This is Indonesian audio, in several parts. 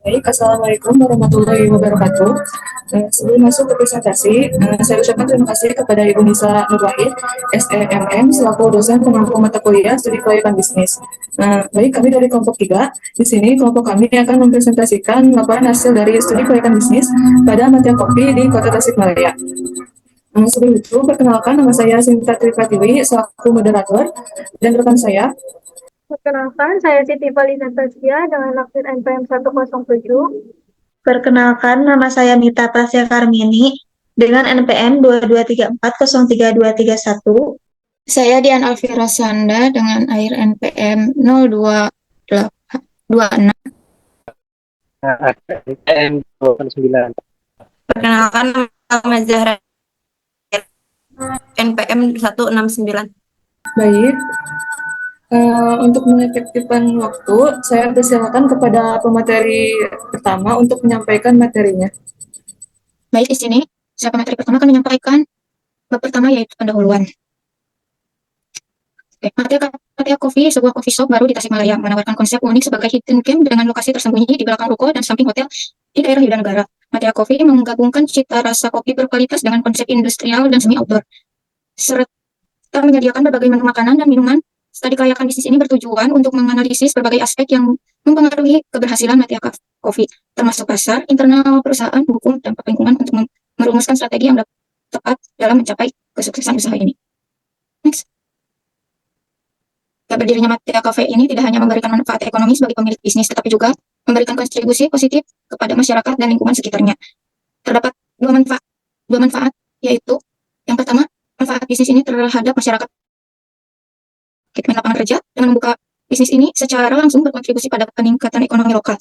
Baik, Assalamualaikum warahmatullahi wabarakatuh. Sebelum masuk ke presentasi, saya ucapkan terima kasih kepada Ibu Nisa Nurwahid, SEMM, selaku dosen pengampu mata kuliah studi kelautan bisnis. Baik, kami dari kelompok 3. Di sini kelompok kami akan mempresentasikan laporan hasil dari studi kelautan bisnis pada mata kopi di Kota Tasikmalaya. Sebelum itu, perkenalkan nama saya Sinta Tripatiwi, selaku moderator, dan rekan saya. Perkenalkan, saya Siti Valina Tasya dengan laksir NPM 107. Perkenalkan, nama saya Mita Prasya Karmini dengan NPM 2234033231. Saya Dian Alfira Sanda dengan AIR NPM 02826. NPM 29. Perkenalkan, nama Zahra NPM 169. Baik, untuk mengefektifkan waktu, saya persilakan kepada pemateri pertama untuk menyampaikan materinya. Baik, di sini saya pemateri pertama akan menyampaikan bab pertama, yaitu pendahuluan. Matia Coffee, sebuah coffee shop baru di Tasikmalaya, menawarkan konsep unik sebagai hidden gem dengan lokasi tersembunyi di belakang ruko dan samping hotel di daerah Yudanegara. Matia Coffee menggabungkan cita rasa kopi berkualitas dengan konsep industrial dan semi outdoor, serta menyediakan berbagai menu makanan dan minuman. Studi kelayakan bisnis ini bertujuan untuk menganalisis berbagai aspek yang mempengaruhi keberhasilan Matia Coffee, termasuk pasar, internal perusahaan, hukum, dampak lingkungan, untuk merumuskan strategi yang tepat dalam mencapai kesuksesan usaha ini. Next. Berdirinya Matia Cafe ini tidak hanya memberikan manfaat ekonomi bagi pemilik bisnis, tetapi juga memberikan kontribusi positif kepada masyarakat dan lingkungan sekitarnya. Terdapat dua manfaat, yaitu yang pertama, manfaat bisnis ini terhadap masyarakat. Lapangan kerja dengan membuka bisnis ini secara langsung berkontribusi pada peningkatan ekonomi lokal.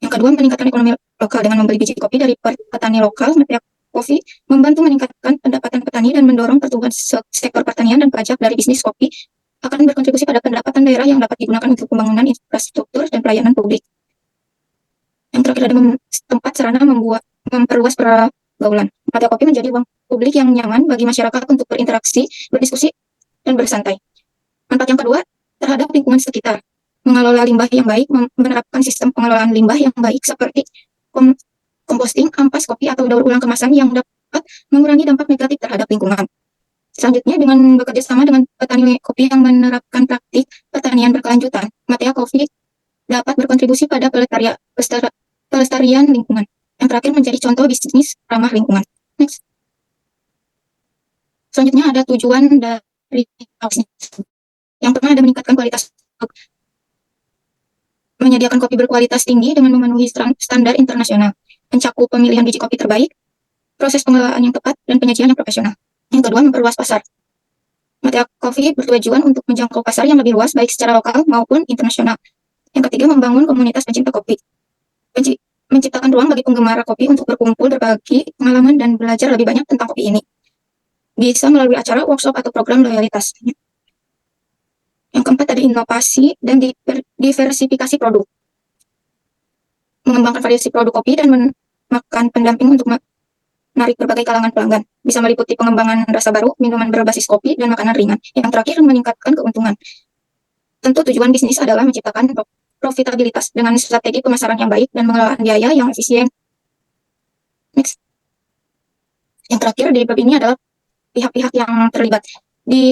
Yang kedua, meningkatkan ekonomi lokal dengan membeli biji kopi dari petani lokal. Matia Coffee membantu meningkatkan pendapatan petani dan mendorong pertumbuhan sektor pertanian, dan pajak dari bisnis kopi akan berkontribusi pada pendapatan daerah yang dapat digunakan untuk pembangunan infrastruktur dan pelayanan publik. Yang terakhir, ada tempat sarana memperluas pergaulan. Matia Coffee menjadi ruang publik yang nyaman bagi masyarakat untuk berinteraksi, berdiskusi, dan bersantai. Manfaat yang kedua, terhadap lingkungan sekitar. Mengelola limbah yang baik, menerapkan sistem pengelolaan limbah yang baik seperti komposting, ampas kopi, atau daur ulang kemasan yang dapat mengurangi dampak negatif terhadap lingkungan. Selanjutnya, dengan bekerja sama dengan petani kopi yang menerapkan praktik pertanian berkelanjutan, Matia Coffee dapat berkontribusi pada pelestarian lingkungan. Yang terakhir, menjadi contoh bisnis ramah lingkungan. Next. Selanjutnya, ada tujuan dari yang pertama, ada meningkatkan kualitas, menyediakan kopi berkualitas tinggi dengan memenuhi standar internasional, mencakup pemilihan biji kopi terbaik, proses pengelolaan yang tepat, dan penyajian yang profesional. Yang kedua, memperluas pasar. Matia Coffee bertujuan untuk menjangkau pasar yang lebih luas, baik secara lokal maupun internasional. Yang ketiga, membangun komunitas pencinta kopi, menciptakan ruang bagi penggemar kopi untuk berkumpul, berbagi pengalaman, dan belajar lebih banyak tentang kopi ini, bisa melalui acara, workshop, atau program loyalitas. Yang keempat, ada inovasi dan diversifikasi produk. Mengembangkan variasi produk kopi dan menekan pendamping untuk menarik berbagai kalangan pelanggan. Bisa meliputi pengembangan rasa baru, minuman berbasis kopi, dan makanan ringan. Yang terakhir, meningkatkan keuntungan. Tentu tujuan bisnis adalah menciptakan profitabilitas dengan strategi pemasaran yang baik dan pengelolaan biaya yang efisien. Next. Yang terakhir dari bab ini adalah pihak-pihak yang terlibat di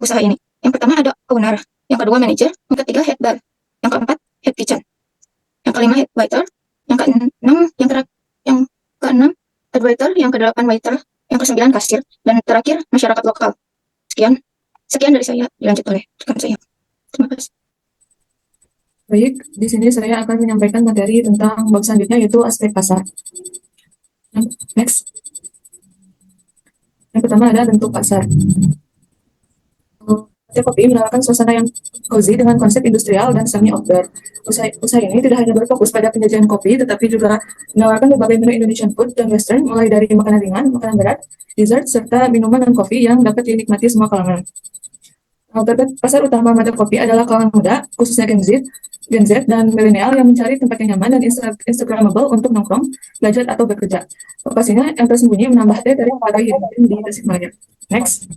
usaha ini. Yang pertama, ada owner, yang kedua manajer, yang ketiga head bar, yang keempat head kitchen, yang kelima head waiter, yang keenam head waiter, yang kedelapan waiter, yang kesembilan kasir, dan terakhir masyarakat lokal. Sekian dari saya, dilanjut oleh rekan saya. Terima kasih. Baik, di sini saya akan menyampaikan materi tentang bab selanjutnya, yaitu aspek pasar. Next. Yang pertama ada bentuk pasar. Matia Kopi menawarkan suasana yang cozy dengan konsep industrial dan semi outdoor. Usaha ini tidak hanya berfokus pada penyajian kopi, tetapi juga menawarkan berbagai menu Indonesian food dan western, mulai dari makanan ringan, makanan berat, dessert, serta minuman dan kopi yang dapat dinikmati semua kalangan. Target pasar utama Matia Kopi adalah kalangan muda, khususnya Gen Z dan milenial yang mencari tempat yang nyaman dan instagramable untuk nongkrong, belajar, atau bekerja. Lokasinya yang tersembunyi menambah dari hidden di Tasikmalaya. Next.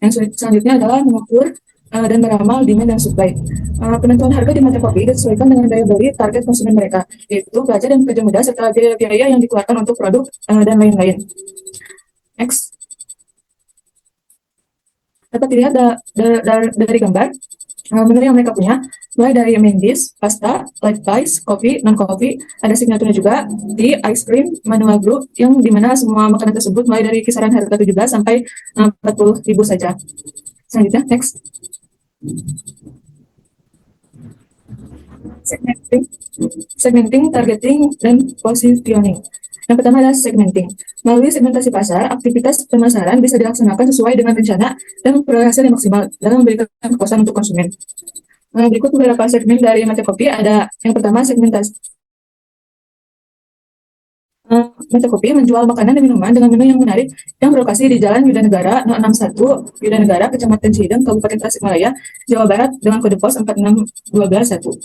Yang selanjutnya adalah mengukur dan meramal demand dan supply. Penentuan harga di mata kopi disesuaikan dengan daya beli target konsumen mereka, yaitu pelajar dan pekerja muda serta biaya-biaya yang dikeluarkan untuk produk dan lain-lain. Next. Dapat dilihat dari gambar menu yang mereka punya, mulai dari main dish, pasta, light pies, kopi, non-kopi, ada signaturnya juga di ice cream, manual brew, yang dimana semua makanan tersebut mulai dari kisaran harga 17 sampai 40.000 saja. Selanjutnya, next. Segmenting, targeting, dan positioning. Yang pertama adalah segmenting. Melalui segmentasi pasar, aktivitas pemasaran bisa dilaksanakan sesuai dengan rencana dan memperoleh hasil yang maksimal dalam memberikan kepuasan untuk konsumen. Berikut beberapa segmen dari Mata Kopi. Ada yang pertama segmentasi. Mata Kopi menjual makanan dan minuman dengan menu yang menarik yang berlokasi di Jalan Yuda Negara 061, Yuda Negara, Kecamatan Cihideng, Kabupaten Tasikmalaya, Jawa Barat dengan kode pos 46121.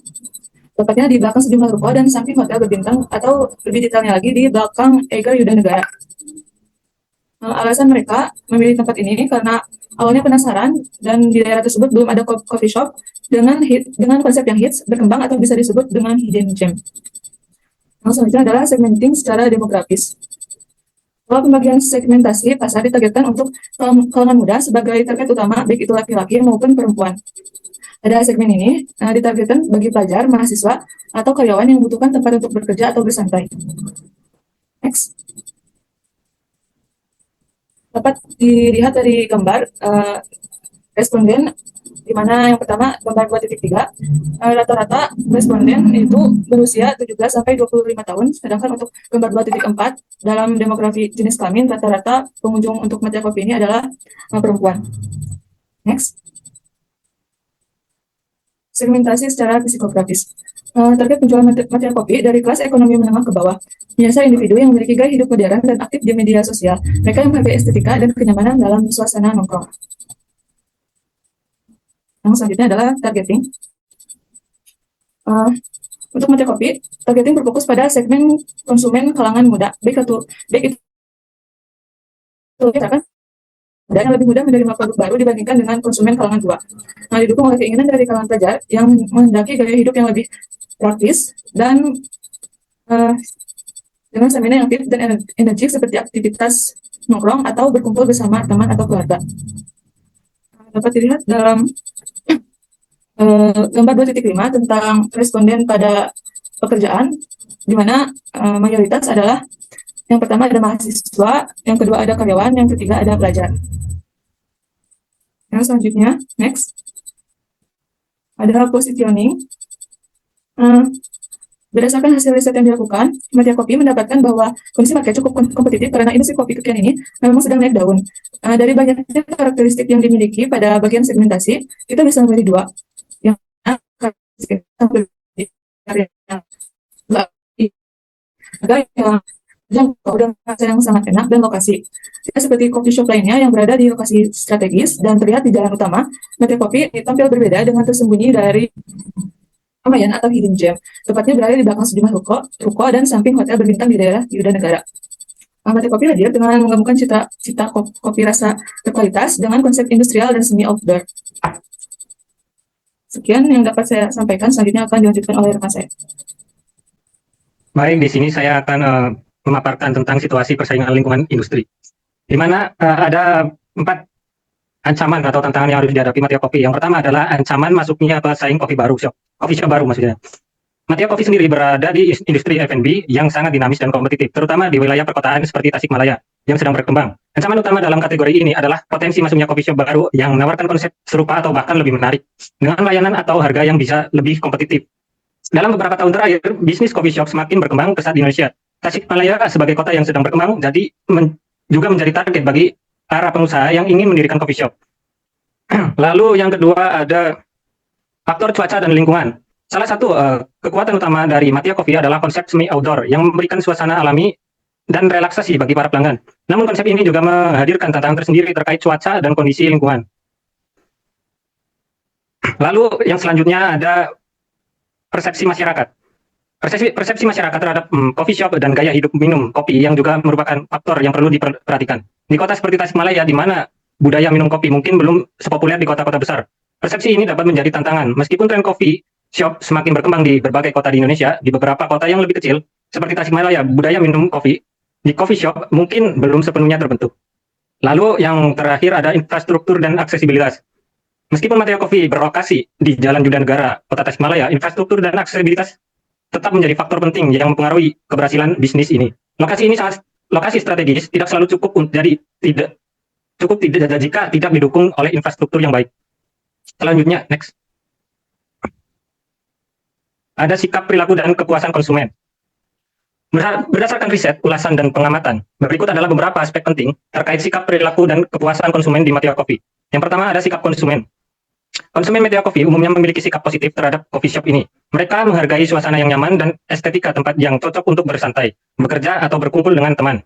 Tepatnya di belakang sejumlah ruko dan samping hotel berbintang, atau lebih detailnya lagi di belakang Eiger Yuda Negara. Alasan mereka memilih tempat ini karena awalnya penasaran dan di daerah tersebut belum ada coffee shop dengan konsep yang hits, berkembang, atau bisa disebut dengan hidden gem. Yang selanjutnya adalah segmenting secara demografis. Kalau pembagian segmentasi pasar ditargetkan untuk kalangan muda sebagai target utama, baik itu laki-laki maupun perempuan. Pada segmen ini ditargetkan bagi pelajar, mahasiswa, atau karyawan yang membutuhkan tempat untuk bekerja atau bersantai. Next. Dapat dilihat dari gambar responden, di mana yang pertama gambar 2.3, rata-rata responden itu berusia 17 sampai 25 tahun, sedangkan untuk gambar 2.4 dalam demografi jenis kelamin, rata-rata pengunjung untuk Mata Kopi ini adalah perempuan. Next. Segmentasi secara psikografis. Target penjualan Mata Kopi dari kelas ekonomi menengah ke bawah, menyasar individu yang memiliki gaya hidup modern dan aktif di media sosial, mereka yang menghargai estetika dan kenyamanan dalam suasana nongkrong. Yang selanjutnya adalah targeting. Untuk Mata Kopi, targeting berfokus pada segmen konsumen kalangan muda, baik itu dan yang lebih mudah menerima produk baru dibandingkan dengan konsumen kalangan tua. Didukung oleh keinginan dari kalangan pelajar yang menghendaki gaya hidup yang lebih praktis dan dengan stamina yang fit dan energik seperti aktivitas nongkrong atau berkumpul bersama teman atau keluarga. Dapat dilihat dalam gambar 2.5 tentang responden pada pekerjaan, di mana mayoritas adalah yang pertama ada mahasiswa, yang kedua ada karyawan, yang ketiga ada pelajar. Yang selanjutnya, next, ada positioning. Berdasarkan hasil riset yang dilakukan, Mata Kopi mendapatkan bahwa kondisi market cukup kompetitif karena industri kopi kekinian ini memang sedang naik daun. Dari banyaknya karakteristik yang dimiliki pada bagian segmentasi, kita bisa memilih dua. Yang jangkau dan rasa yang sangat enak, dan lokasi. Tidak seperti coffee shop lainnya yang berada di lokasi strategis dan terlihat di jalan utama, Mata Kopi tampil berbeda dengan tersembunyi dari Amayan atau hidden gem. Tepatnya berada di belakang sejumlah ruko dan samping hotel berbintang di daerah Yuda Negara. Mata Kopi hadir dengan menggabungkan cita kopi rasa berkualitas dengan konsep industrial dan semi outdoor. Sekian yang dapat saya sampaikan, selanjutnya akan dilanjutkan oleh rekan saya. Baik, di sini saya akan memaparkan tentang situasi persaingan lingkungan industri, di mana ada 4 ancaman atau tantangan yang harus dihadapi Mata Kopi. Yang pertama adalah ancaman masuknya pesaing kopi shop baru maksudnya. Mata Kopi sendiri berada di industri F&B yang sangat dinamis dan kompetitif, terutama di wilayah perkotaan seperti Tasikmalaya yang sedang berkembang. Ancaman utama dalam kategori ini adalah potensi masuknya kopi shop baru yang menawarkan konsep serupa atau bahkan lebih menarik, dengan layanan atau harga yang bisa lebih kompetitif. Dalam beberapa tahun terakhir, bisnis coffee shop semakin berkembang pesat di Indonesia. Tasikmalaya sebagai kota yang sedang berkembang juga menjadi target bagi para pengusaha yang ingin mendirikan coffee shop. Lalu yang kedua ada faktor cuaca dan lingkungan. Salah satu kekuatan utama dari Mata Kopi adalah konsep semi outdoor yang memberikan suasana alami dan relaksasi bagi para pelanggan. Namun konsep ini juga menghadirkan tantangan tersendiri terkait cuaca dan kondisi lingkungan. Lalu yang selanjutnya ada persepsi masyarakat. Persepsi masyarakat terhadap coffee shop dan gaya hidup minum kopi yang juga merupakan faktor yang perlu diperhatikan. Di kota seperti Tasikmalaya, di mana budaya minum kopi mungkin belum sepopuler di kota-kota besar, Persepsi ini dapat menjadi tantangan meskipun tren coffee shop semakin berkembang di berbagai kota di Indonesia. Di beberapa kota yang lebih kecil seperti Tasikmalaya, budaya minum kopi di coffee shop mungkin belum sepenuhnya terbentuk. Lalu yang terakhir ada infrastruktur dan aksesibilitas. Meskipun Matea Coffee berlokasi di Jalan Juda Negara, Kota Tasikmalaya, infrastruktur dan aksesibilitas tetap menjadi faktor penting yang mempengaruhi keberhasilan bisnis ini. Lokasi ini sangat lokasi strategis, tidak selalu cukup jika tidak didukung oleh infrastruktur yang baik. Selanjutnya, next. Ada sikap perilaku dan kepuasan konsumen. Berdasarkan riset, ulasan, dan pengamatan, berikut adalah beberapa aspek penting terkait sikap perilaku dan kepuasan konsumen di Matea Coffee. Yang pertama ada sikap konsumen. Konsumen Matea Coffee umumnya memiliki sikap positif terhadap coffee shop ini. Mereka menghargai suasana yang nyaman dan estetika tempat yang cocok untuk bersantai, bekerja, atau berkumpul dengan teman.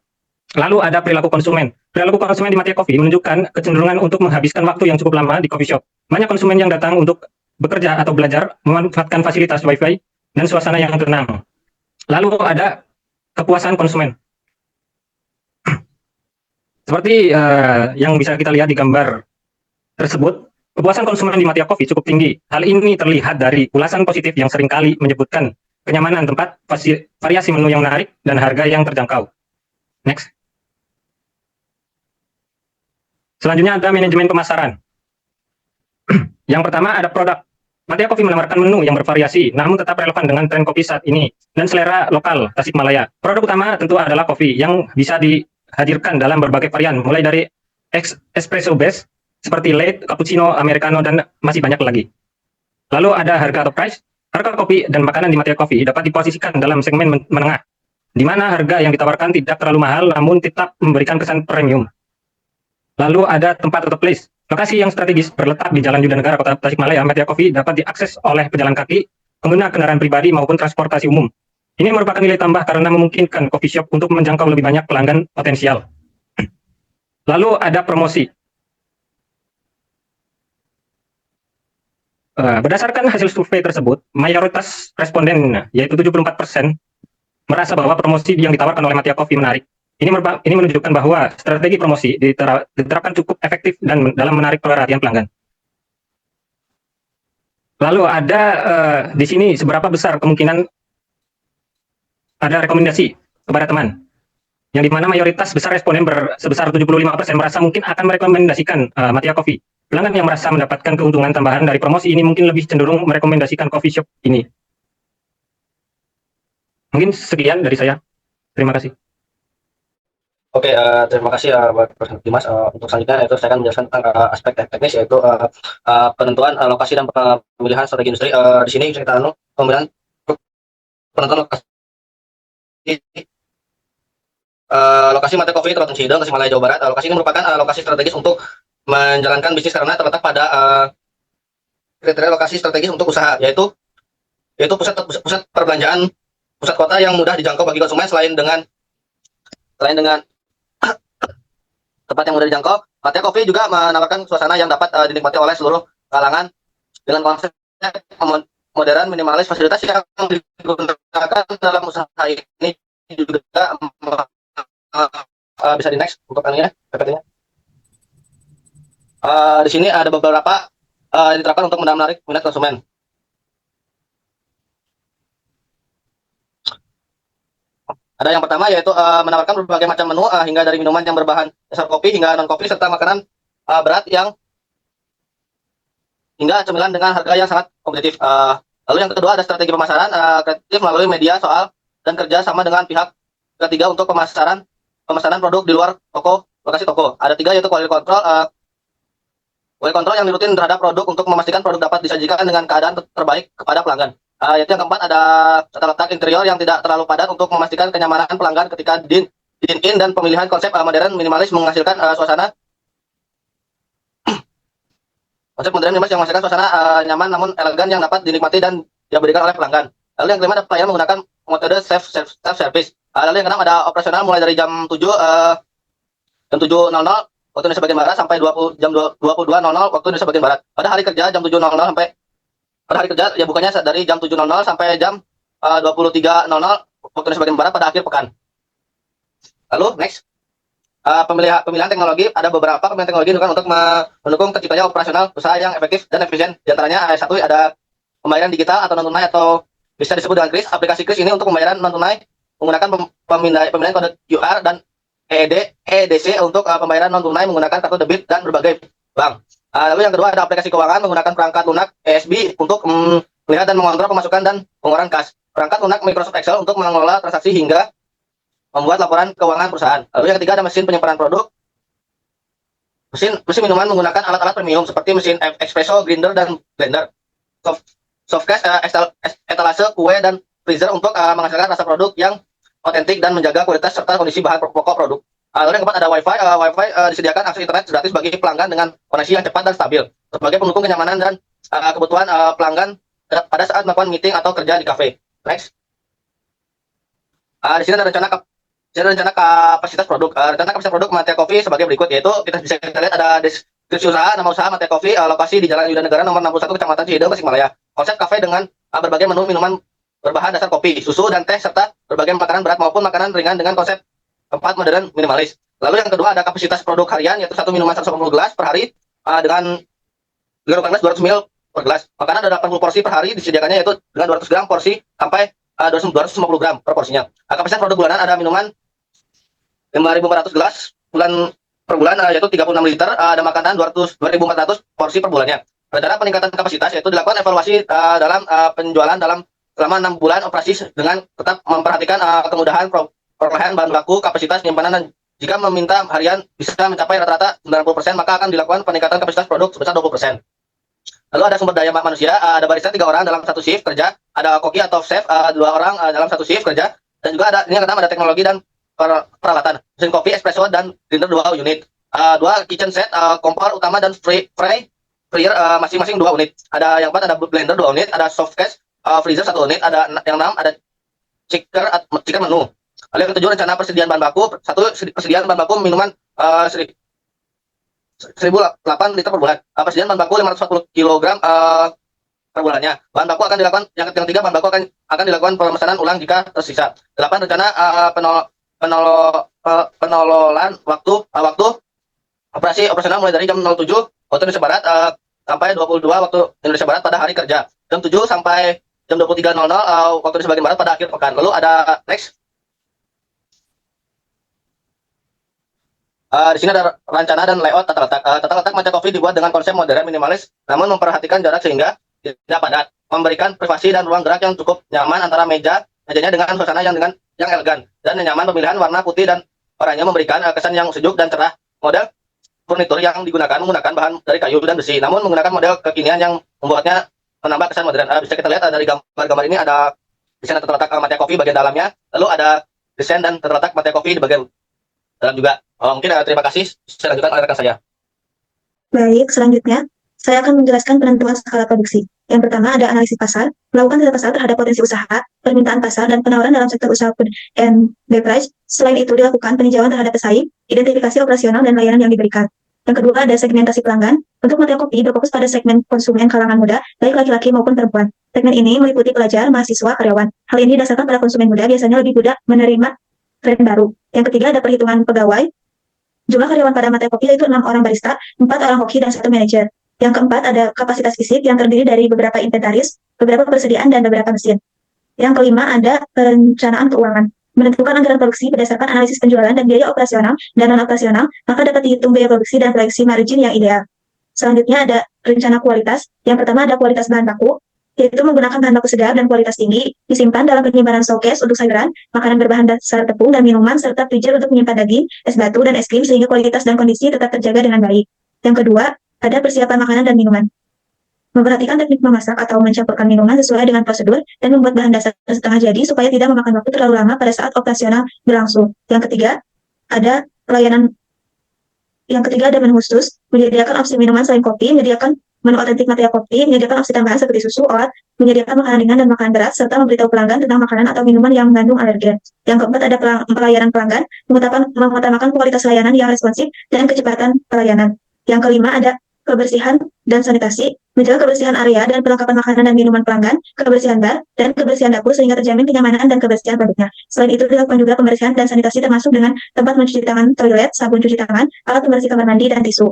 Lalu ada perilaku konsumen. Perilaku konsumen di Matea Coffee menunjukkan kecenderungan untuk menghabiskan waktu yang cukup lama di coffee shop. Banyak konsumen yang datang untuk bekerja atau belajar memanfaatkan fasilitas Wi-Fi dan suasana yang tenang. Lalu ada kepuasan konsumen. Seperti yang bisa kita lihat di gambar tersebut, kepuasan konsumen di Matea Coffee cukup tinggi. Hal ini terlihat dari ulasan positif yang seringkali menyebutkan kenyamanan tempat, variasi menu yang menarik, dan harga yang terjangkau. Next. Selanjutnya ada manajemen pemasaran. Yang pertama ada produk. Matea Coffee menawarkan menu yang bervariasi, namun tetap relevan dengan tren kopi saat ini dan selera lokal Tasikmalaya. Produk utama tentu adalah kopi yang bisa dihadirkan dalam berbagai varian, mulai dari espresso base, seperti late, cappuccino, americano, dan masih banyak lagi. Lalu ada harga atau price. Harga kopi dan makanan di Matea Coffee dapat diposisikan dalam segmen menengah, di mana harga yang ditawarkan tidak terlalu mahal, namun tetap memberikan kesan premium. Lalu ada tempat atau place. Lokasi yang strategis berletak di Jalan Juda Negara, Kota Tasikmalaya, Matea Coffee dapat diakses oleh pejalan kaki, pengguna kendaraan pribadi maupun transportasi umum. Ini merupakan nilai tambah karena memungkinkan coffee shop untuk menjangkau lebih banyak pelanggan potensial. Lalu ada promosi. Berdasarkan hasil survei tersebut, mayoritas responden, yaitu 74%, merasa bahwa promosi yang ditawarkan oleh Matea Coffee menarik. Ini menunjukkan bahwa strategi promosi diterapkan cukup efektif dan dalam menarik perhatian pelanggan. Lalu ada di sini seberapa besar kemungkinan ada rekomendasi kepada teman, yang dimana mayoritas besar responden sebesar 75% merasa mungkin akan merekomendasikan Matea Coffee. Pelanggan yang merasa mendapatkan keuntungan tambahan dari promosi ini mungkin lebih cenderung merekomendasikan coffee shop ini. Mungkin sekian dari saya. Terima kasih. Oke, terima kasih Pak Dimas. Untuk selanjutnya itu saya akan menjelaskan tentang aspek teknis, yaitu penentuan lokasi dan pemilihan strategi industri. Di sini kita pemilihan penentuan lokasi. Lokasi Matea Coffee terletak di Cideng, Tasikmalaya, Jawa Barat. Lokasi ini merupakan lokasi strategis untuk menjalankan bisnis karena terletak pada kriteria lokasi strategis untuk usaha, yaitu pusat perbelanjaan, pusat kota yang mudah dijangkau bagi konsumen. Selain dengan tempat yang mudah dijangkau, Matea Coffee juga menawarkan suasana yang dapat dinikmati oleh seluruh kalangan dengan konsep modern, minimalis. Fasilitas yang digunakan dalam usaha ini juga bisa di next untuk anunya, PPT-nya. Di sini ada beberapa diterapkan untuk menarik minat konsumen. Ada yang pertama, yaitu menawarkan berbagai macam menu, hingga dari minuman yang berbahan dasar kopi hingga non kopi, serta makanan berat hingga cemilan dengan harga yang sangat kompetitif. Lalu yang kedua ada strategi pemasaran kreatif melalui media soal dan kerja sama dengan pihak ketiga untuk pemasaran produk di luar lokasi toko. Ada tiga, yaitu quality control yang dirutin terhadap produk untuk memastikan produk dapat disajikan dengan keadaan terbaik kepada pelanggan. Yaitu yang keempat ada tata letak interior yang tidak terlalu padat untuk memastikan kenyamanan pelanggan ketika dine-in, dan pemilihan konsep modern minimalis menghasilkan suasana nyaman namun elegan yang dapat dinikmati dan diberikan oleh pelanggan. Lalu yang kelima ada pelayanan menggunakan metode self service. Lalu yang keenam ada operasional mulai dari jam 7.00 waktu Indonesia bagian barat sampai jam 22.00 waktu Indonesia bagian barat. Pada hari kerja jam 7.00 sampai pada hari kerja ya bukannya dari jam 7.00 sampai jam 23.00 waktu Indonesia bagian barat pada akhir pekan. Lalu next. Pemilihan teknologi, ada beberapa pemilihan teknologi untuk mendukung terciptanya operasional usaha yang efektif dan efisien. Di antaranya satu ada pembayaran digital atau non tunai atau bisa disebut dengan KRIS. Aplikasi KRIS ini untuk pembayaran non tunai menggunakan pemindaian kode QR dan EDC untuk pembayaran non tunai menggunakan kartu debit dan berbagai bank. Lalu yang kedua ada aplikasi keuangan menggunakan perangkat lunak ESB untuk melihat dan mengontrol pemasukan dan pengeluaran kas. Perangkat lunak Microsoft Excel untuk mengelola transaksi hingga membuat laporan keuangan perusahaan. Lalu yang ketiga ada mesin penyimpanan produk. Mesin minuman menggunakan alat-alat premium seperti mesin espresso, grinder, dan blender. Softcase, etalase, kue, dan freezer untuk menghasilkan rasa produk yang otentik dan menjaga kualitas serta kondisi bahan pokok produk. Lalu yang keempat ada Wi-Fi. Wi-Fi disediakan akses internet gratis bagi pelanggan dengan koneksi yang cepat dan stabil sebagai pendukung kenyamanan dan kebutuhan pelanggan pada saat melakukan meeting atau kerja di kafe. Next. Di sini ada rencana kapasitas produk. Rencana kapasitas produk Matea Coffee sebagai berikut, yaitu kita bisa lihat ada deskripsi usaha, nama usaha Matea Coffee, lokasi di Jalan Yuda Negara nomor 61 Kecamatan Cihideung, Tasikmalaya. Konsep kafe dengan berbagai menu minuman berbahan dasar kopi, susu, dan teh, serta berbagai makanan berat maupun makanan ringan dengan konsep tempat modern minimalis. Lalu yang kedua ada kapasitas produk harian, yaitu satu minuman 180 gelas per hari dengan gelas 200 ml per gelas. Makanan ada 80 porsi per hari disediakannya, yaitu dengan 200 gram porsi sampai 250 gram per porsinya. Kapasitas produk bulanan ada minuman 5.400 gelas per bulan, yaitu 36 liter, ada makanan 2.400 porsi per bulannya. Rencana peningkatan kapasitas yaitu dilakukan evaluasi dalam penjualan selama 6 bulan operasi dengan tetap memperhatikan kemudahan perolehan bahan baku, kapasitas penyimpanan, dan jika meminta harian bisa mencapai rata-rata 90%, maka akan dilakukan peningkatan kapasitas produk sebesar 20%. Lalu ada sumber daya manusia, ada barista 3 orang dalam satu shift kerja, ada koki atau chef 2 orang dalam satu shift kerja, dan juga ada ada teknologi dan peralatan, mesin kopi, espresso, dan grinder 2 unit, 2 kitchen set, kompor utama dan fryer masing-masing 2 unit. Ada yang 4 ada blender 2 unit, ada softcase, freezer 1 unit, ada yang 6 ada chicker menu. Lalu yang 7 rencana persediaan bahan baku, persediaan bahan baku minuman 1.008 liter per bulan, persediaan bahan baku 540 kg per bulannya. Bahan baku akan dilakukan yang 3 bahan baku akan dilakukan pemesanan ulang jika tersisa. 8 rencana penololan waktu operasional mulai dari jam 07 waktu Indonesia Barat sampai 22 waktu Indonesia Barat pada hari kerja, jam 7 sampai jam 23.00 waktu Indonesia bagian Barat pada akhir pekan. Lalu ada next. Di sini ada rencana dan layout tata letak. Tata letak Matea Coffee dibuat dengan konsep modern minimalis, namun memperhatikan jarak sehingga tidak padat, memberikan privasi dan ruang gerak yang cukup nyaman antara mejanya dengan suasana yang elegan dan nyaman. Pemilihan warna putih dan oranye memberikan kesan yang sejuk dan cerah. Model furnitur yang digunakan menggunakan bahan dari kayu dan besi, namun menggunakan model kekinian yang membuatnya menambah kesan modern. Bisa kita lihat dari gambar ini ada desain tata letak Matea Coffee bagian dalamnya, lalu ada desain dan tata letak Matea Coffee di bagian dalam juga. Mungkin terima kasih. Saya lanjutkan oleh rekan saya. Baik, selanjutnya saya akan menjelaskan penentuan skala produksi. Yang pertama ada analisis pasar, melakukan data pasar terhadap potensi usaha, permintaan pasar, dan penawaran dalam sektor usaha food and beverage. Selain itu dilakukan peninjauan terhadap pesaing, identifikasi operasional dan layanan yang diberikan. Yang kedua ada segmentasi pelanggan. Untuk Matea Coffee berfokus pada segmen konsumen kalangan muda, baik laki-laki maupun perempuan. Segmen ini meliputi pelajar, mahasiswa, karyawan. Hal ini didasarkan pada konsumen muda biasanya lebih mudah menerima tren baru. Yang ketiga ada perhitungan pegawai. Jumlah karyawan pada Matea Coffee yaitu 6 orang barista, 4 orang hoki, dan 1 manajer. Yang keempat ada kapasitas fisik yang terdiri dari beberapa inventaris, beberapa persediaan, dan beberapa mesin. Yang kelima ada perencanaan keuangan. Menentukan anggaran produksi berdasarkan analisis penjualan dan biaya operasional dan non-operasional, maka dapat dihitung biaya produksi dan proyeksi margin yang ideal. Selanjutnya ada rencana kualitas. Yang pertama ada kualitas bahan baku, yaitu menggunakan bahan baku segar dan kualitas tinggi, disimpan dalam penyimpanan showcase untuk sayuran, makanan berbahan dasar tepung dan minuman, serta freezer untuk menyimpan daging, es batu, dan es krim sehingga kualitas dan kondisi tetap terjaga dengan baik. Yang kedua, ada persiapan makanan dan minuman. Memperhatikan teknik memasak atau mencampurkan minuman sesuai dengan prosedur dan membuat bahan dasar setengah jadi supaya tidak memakan waktu terlalu lama pada saat operasional berlangsung. Yang ketiga, ada pelayanan. Yang ketiga ada menu khusus, menyediakan opsi minuman selain kopi, menyediakan menu otentik Matea Coffee, menyediakan opsi tambahan seperti susu, oat, menyediakan makanan ringan dan makanan berat, serta memberitahu pelanggan tentang makanan atau minuman yang mengandung alergen. Yang keempat ada pelayanan pelanggan, mengutamakan kualitas layanan yang responsif dan kecepatan pelayanan. Yang kelima ada kebersihan dan sanitasi, menjaga kebersihan area dan perlengkapan makanan dan minuman pelanggan, kebersihan bar, dan kebersihan dapur sehingga terjamin kenyamanan dan kebersihan produknya. Selain itu dilakukan juga pembersihan dan sanitasi termasuk dengan tempat mencuci tangan, toilet, sabun cuci tangan, alat pembersih kamar mandi, dan tisu.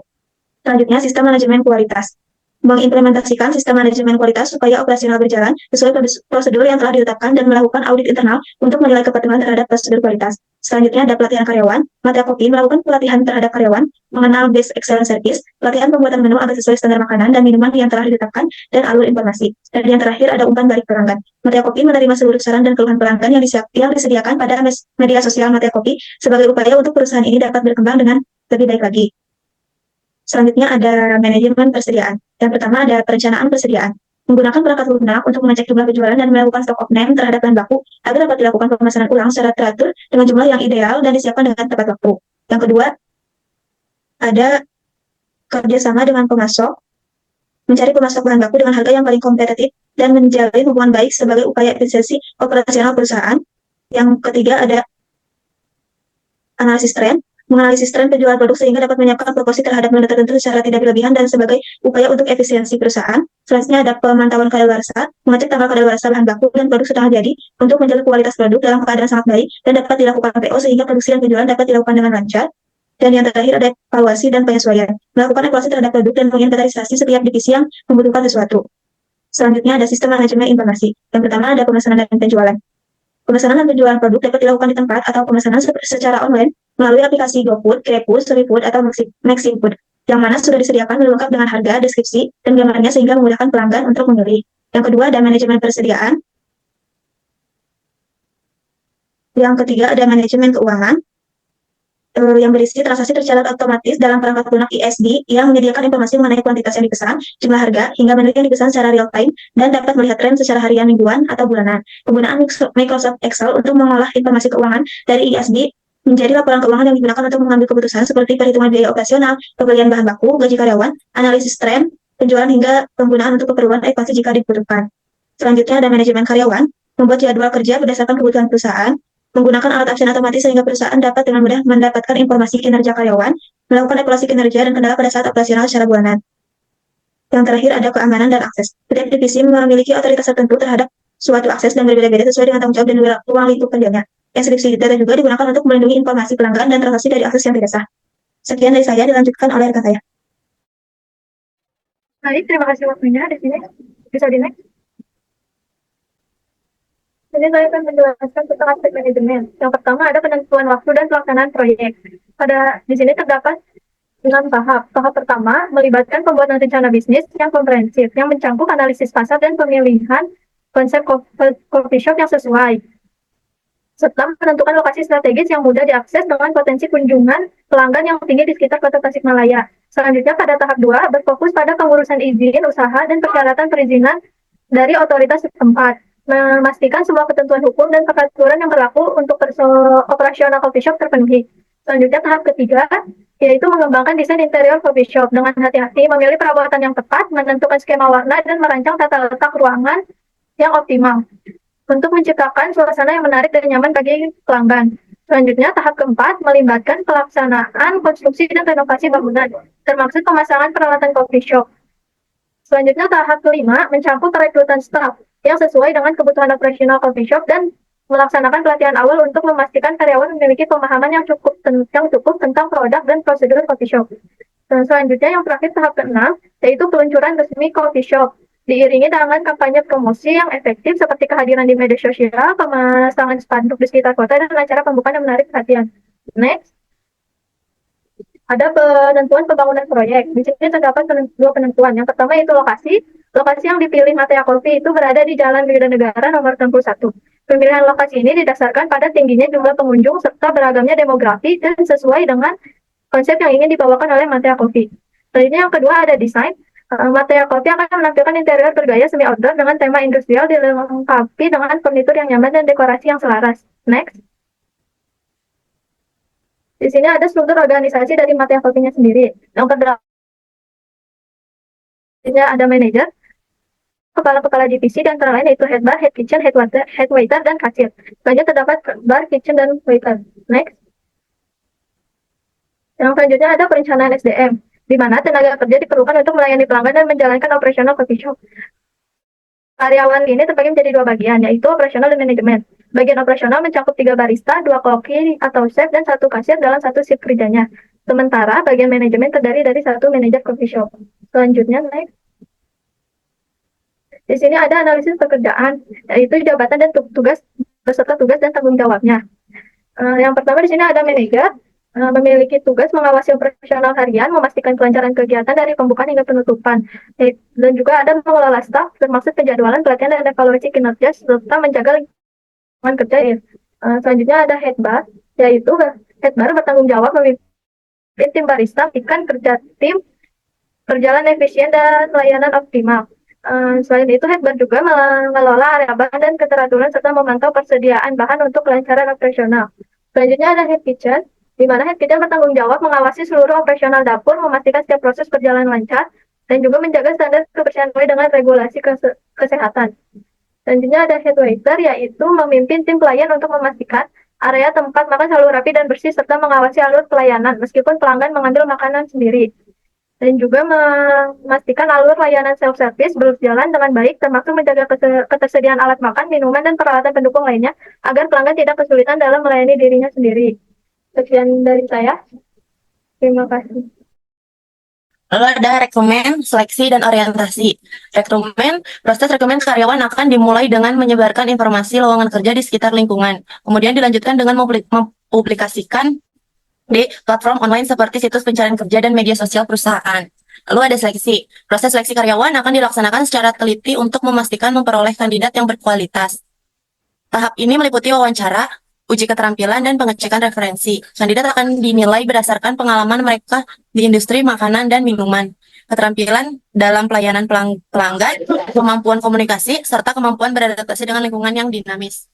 Selanjutnya, sistem manajemen kualitas. Mengimplementasikan sistem manajemen kualitas supaya operasional berjalan sesuai prosedur yang telah ditetapkan dan melakukan audit internal untuk menilai kepatuhan terhadap prosedur kualitas. Selanjutnya ada pelatihan karyawan. Mata Kopi melakukan pelatihan terhadap karyawan, mengenal best excellence service, pelatihan pembuatan menu agar sesuai standar makanan dan minuman yang telah ditetapkan, dan alur informasi. Dan yang terakhir ada umpan balik pelanggan. Mata Kopi menerima seluruh saran dan keluhan pelanggan yang disediakan pada media sosial Mata Kopi sebagai upaya untuk perusahaan ini dapat berkembang dengan lebih baik lagi. Selanjutnya ada manajemen persediaan. Yang pertama ada perencanaan persediaan. Menggunakan perangkat lunak untuk mengecek jumlah penjualan dan melakukan stok of name terhadap bahan baku agar dapat dilakukan pemesanan ulang secara teratur dengan jumlah yang ideal dan disiapkan dengan tepat waktu. Yang kedua, ada kerjasama dengan pemasok, mencari pemasok bahan baku dengan harga yang paling kompetitif dan menjalin hubungan baik sebagai upaya efisiensi operasional perusahaan. Yang ketiga ada analisis tren, menganalisis tren penjualan produk sehingga dapat menyiapkan proporsi terhadap nilai tertentu secara tidak berlebihan dan sebagai upaya untuk efisiensi perusahaan. Selanjutnya ada pemantauan kadaluarsa, mengecek tanggal kadaluarsa bahan baku dan produk setengah jadi untuk menjaga kualitas produk dalam keadaan sangat baik dan dapat dilakukan PO sehingga produksi dan penjualan dapat dilakukan dengan lancar. Dan yang terakhir ada evaluasi dan penyesuaian, melakukan evaluasi terhadap produk dan menginventarisasi setiap divisi yang membutuhkan sesuatu. Selanjutnya ada sistem manajemen informasi. Yang pertama ada pemesanan dan penjualan. Pemesanan dan penjualan produk dapat dilakukan di tempat atau pemesanan secara online melalui aplikasi GoFood, GrabFood, SuriFood, atau Maximfood, yang mana sudah disediakan lengkap dengan harga, deskripsi, dan gambarnya sehingga memudahkan pelanggan untuk memilih. Yang kedua ada manajemen persediaan. Yang ketiga ada manajemen keuangan, yang berisi transaksi tercatat otomatis dalam perangkat lunak ISD yang menyediakan informasi mengenai kuantitas yang dipesan, jumlah harga, hingga menu yang dipesan secara real time, dan dapat melihat tren secara harian, mingguan, atau bulanan. Penggunaan Microsoft Excel untuk mengolah informasi keuangan dari ISD menjadi laporan keuangan yang digunakan untuk mengambil keputusan seperti perhitungan biaya operasional, pembelian bahan baku, gaji karyawan, analisis tren, penjualan, hingga penggunaan untuk keperluan evaluasi jika dibutuhkan. Selanjutnya ada manajemen karyawan, membuat jadwal kerja berdasarkan kebutuhan perusahaan, menggunakan alat absen otomatis sehingga perusahaan dapat dengan mudah mendapatkan informasi kinerja karyawan, melakukan evaluasi kinerja dan kendala pada saat operasional secara bulanan. Yang terakhir ada keamanan dan akses. Setiap divisi memiliki otoritas tertentu terhadap suatu akses dan berbeda-beda sesuai dengan tanggung jawab dan ruang lingkup kerjanya. Enkripsi data juga digunakan untuk melindungi informasi pelanggan dan transaksi dari akses yang tidak sah. Sekian dari saya, dilanjutkan oleh rekan saya. Baik, terima kasih waktunya. Di sini bisa di next. Ini saya akan menjelaskan tentang aspek manajemen. Yang pertama ada penentuan waktu dan pelaksanaan proyek. Di sini terdapat 6 tahap. Tahap pertama melibatkan pembuatan rencana bisnis yang komprehensif, yang mencangkup analisis pasar dan pemilihan konsep coffee shop yang sesuai, serta menentukan lokasi strategis yang mudah diakses dengan potensi kunjungan pelanggan yang tinggi di sekitar kota Tasikmalaya. Selanjutnya pada tahap 2 berfokus pada pengurusan izin usaha dan persyaratan perizinan dari otoritas setempat, memastikan semua ketentuan hukum dan peraturan yang berlaku untuk operasional coffee shop terpenuhi. Selanjutnya tahap ketiga yaitu mengembangkan desain interior coffee shop dengan hati-hati, memilih perabotan yang tepat, menentukan skema warna, dan merancang tata letak ruangan yang optimal untuk menciptakan suasana yang menarik dan nyaman bagi pelanggan. Selanjutnya, tahap keempat melibatkan pelaksanaan konstruksi dan renovasi bangunan, termasuk pemasangan peralatan coffee shop. Selanjutnya, tahap kelima mencakup perekrutan staf yang sesuai dengan kebutuhan operasional coffee shop dan melaksanakan pelatihan awal untuk memastikan karyawan memiliki pemahaman yang cukup tentang produk dan prosedur coffee shop. Dan selanjutnya, yang terakhir tahap keenam yaitu peluncuran resmi coffee shop, diiringi dengan kampanye promosi yang efektif seperti kehadiran di media sosial, pemasangan spanduk di sekitar kota, dan acara pembukaan yang menarik perhatian. Next, ada penentuan pembangunan proyek. Di sini terdapat dua penentuan. Yang pertama yaitu lokasi. Lokasi yang dipilih Matea Coffee itu berada di Jalan Wirdanegara nomor 61. Pemilihan lokasi ini didasarkan pada tingginya jumlah pengunjung serta beragamnya demografi dan sesuai dengan konsep yang ingin dibawakan oleh Matea Coffee. Selanjutnya yang kedua ada desain. Matea Coffee akan menampilkan interior bergaya semi outdoor dengan tema industrial dilengkapi dengan furnitur yang nyaman dan dekorasi yang selaras. Next. Di sini ada struktur organisasi dari Matea Coffee-nya sendiri. Yang kedua ada manajer, kepala-kepala divisi, dan antara lain yaitu head bar, head kitchen, head waiter, dan kasir. Selanjutnya terdapat bar, kitchen, dan waiter. Next. Yang selanjutnya ada perencanaan SDM. di mana tenaga kerja diperlukan untuk melayani pelanggan dan menjalankan operasional coffee shop. Karyawan ini terbagi menjadi dua bagian, yaitu operasional dan manajemen. Bagian operasional mencakup 3 barista, 2 koki atau chef, dan 1 kasir dalam satu shift kerjanya. Sementara bagian manajemen terdiri dari 1 manajer coffee shop. Selanjutnya, next. Di sini ada analisis pekerjaan, yaitu jabatan dan tugas beserta tugas dan tanggung jawabnya. Yang pertama di sini ada manajer, memiliki tugas mengawasi operasional harian, memastikan kelancaran kegiatan dari pembukaan hingga penutupan. Dan juga ada mengelola staf, termasuk penjadwalan, pelatihan, dan evaluasi kinerja, serta menjaga lingkungan kerja. Selanjutnya ada head bar, yaitu head bar bertanggung jawab memimpin tim barista, memastikan kerja tim berjalan efisien dan layanan optimal. Selain itu, head bar juga mengelola area bahan dan keteraturan serta memantau persediaan bahan untuk kelancaran operasional. Selanjutnya ada head kitchen, di mana head kitchen bertanggung jawab mengawasi seluruh operasional dapur, memastikan setiap proses berjalan lancar, dan juga menjaga standar kebersihan sesuai dengan regulasi kesehatan. Selanjutnya ada head waiter, yaitu memimpin tim pelayan untuk memastikan area tempat makan selalu rapi dan bersih, serta mengawasi alur pelayanan, meskipun pelanggan mengambil makanan sendiri. Dan juga memastikan alur layanan self-service berjalan dengan baik, termasuk menjaga ketersediaan alat makan, minuman, dan peralatan pendukung lainnya, agar pelanggan tidak kesulitan dalam melayani dirinya sendiri. Sekian dari saya. Terima kasih. Lalu ada rekrutmen, seleksi, dan orientasi. Rekrutmen, proses rekrutmen karyawan akan dimulai dengan menyebarkan informasi lowongan kerja di sekitar lingkungan. Kemudian dilanjutkan dengan mempublikasikan di platform online seperti situs pencarian kerja dan media sosial perusahaan. Lalu ada seleksi. Proses seleksi karyawan akan dilaksanakan secara teliti untuk memastikan memperoleh kandidat yang berkualitas. Tahap ini meliputi wawancara, uji keterampilan, dan pengecekan referensi. Kandidat akan dinilai berdasarkan pengalaman mereka di industri makanan dan minuman, keterampilan dalam pelayanan pelanggan, kemampuan komunikasi, serta kemampuan beradaptasi dengan lingkungan yang dinamis.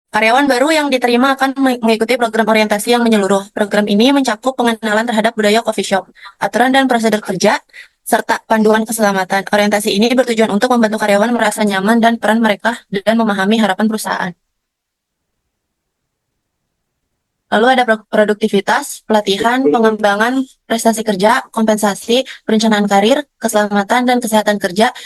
Karyawan baru yang diterima akan mengikuti program orientasi yang menyeluruh. Program ini mencakup pengenalan terhadap budaya coffee shop, aturan dan prosedur kerja, serta panduan keselamatan. Orientasi ini bertujuan untuk membantu karyawan merasa nyaman dan peran mereka dan memahami harapan perusahaan. Lalu ada produktivitas, pelatihan, pengembangan prestasi kerja, kompensasi, perencanaan karir, keselamatan dan kesehatan kerja,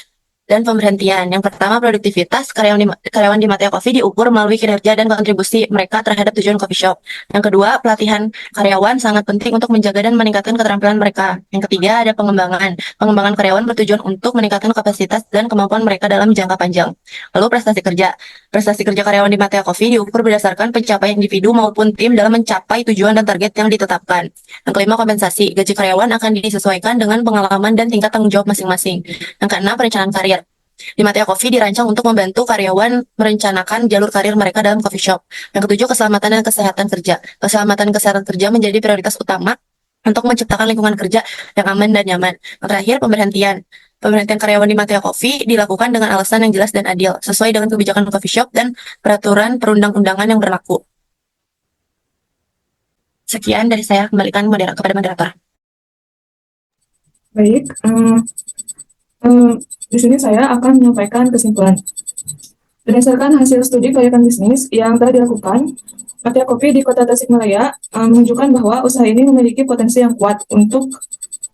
dan pemberhentian. Yang pertama, produktivitas. Karyawan di Matea Coffee diukur melalui kinerja dan kontribusi mereka terhadap tujuan coffee shop. Yang kedua, pelatihan karyawan sangat penting untuk menjaga dan meningkatkan keterampilan mereka. Yang ketiga, ada pengembangan. Pengembangan karyawan bertujuan untuk meningkatkan kapasitas dan kemampuan mereka dalam jangka panjang. Lalu prestasi kerja. Prestasi kerja karyawan di Matea Coffee diukur berdasarkan pencapaian individu maupun tim dalam mencapai tujuan dan target yang ditetapkan. Yang kelima, kompensasi. Gaji karyawan akan disesuaikan dengan pengalaman dan tingkat tanggung jawab masing-masing. Yang keenam, perencanaan karir. Di Matea Coffee dirancang untuk membantu karyawan merencanakan jalur karir mereka dalam coffee shop. Yang ketujuh, keselamatan dan kesehatan kerja. Keselamatan dan kesehatan kerja menjadi prioritas utama untuk menciptakan lingkungan kerja yang aman dan nyaman. Yang terakhir, pemberhentian. Pemberhentian karyawan di Matea Coffee dilakukan dengan alasan yang jelas dan adil, sesuai dengan kebijakan coffee shop dan peraturan perundang-undangan yang berlaku. Sekian dari saya, kembalikan kepada moderator. Baik, di sini saya akan menyampaikan kesimpulan. Berdasarkan hasil studi kelayakan bisnis yang telah dilakukan, Matea Coffee di Kota Tasikmalaya menunjukkan bahwa usaha ini memiliki potensi yang kuat untuk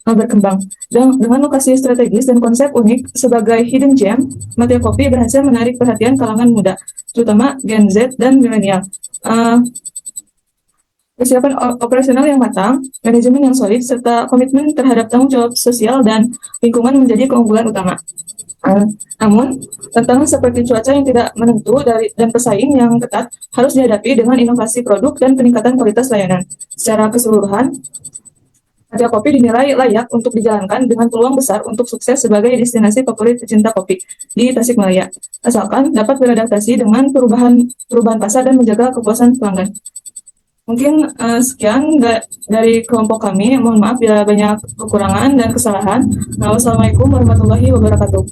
berkembang. Dengan lokasi strategis dan konsep unik sebagai hidden gem, Matea Coffee berhasil menarik perhatian kalangan muda, terutama Gen Z dan milenial. Persiapan operasional yang matang, manajemen yang solid, serta komitmen terhadap tanggung jawab sosial dan lingkungan menjadi keunggulan utama. Namun, tantangan seperti cuaca yang tidak menentu dan pesaing yang ketat harus dihadapi dengan inovasi produk dan peningkatan kualitas layanan. Secara keseluruhan, Matea Coffee dinilai layak untuk dijalankan dengan peluang besar untuk sukses sebagai destinasi favorit pecinta kopi di Tasikmalaya, asalkan dapat beradaptasi dengan perubahan pasar dan menjaga kepuasan pelanggan. Mungkin sekian dari kelompok kami. Mohon maaf bila banyak kekurangan dan kesalahan. Wassalamualaikum warahmatullahi wabarakatuh.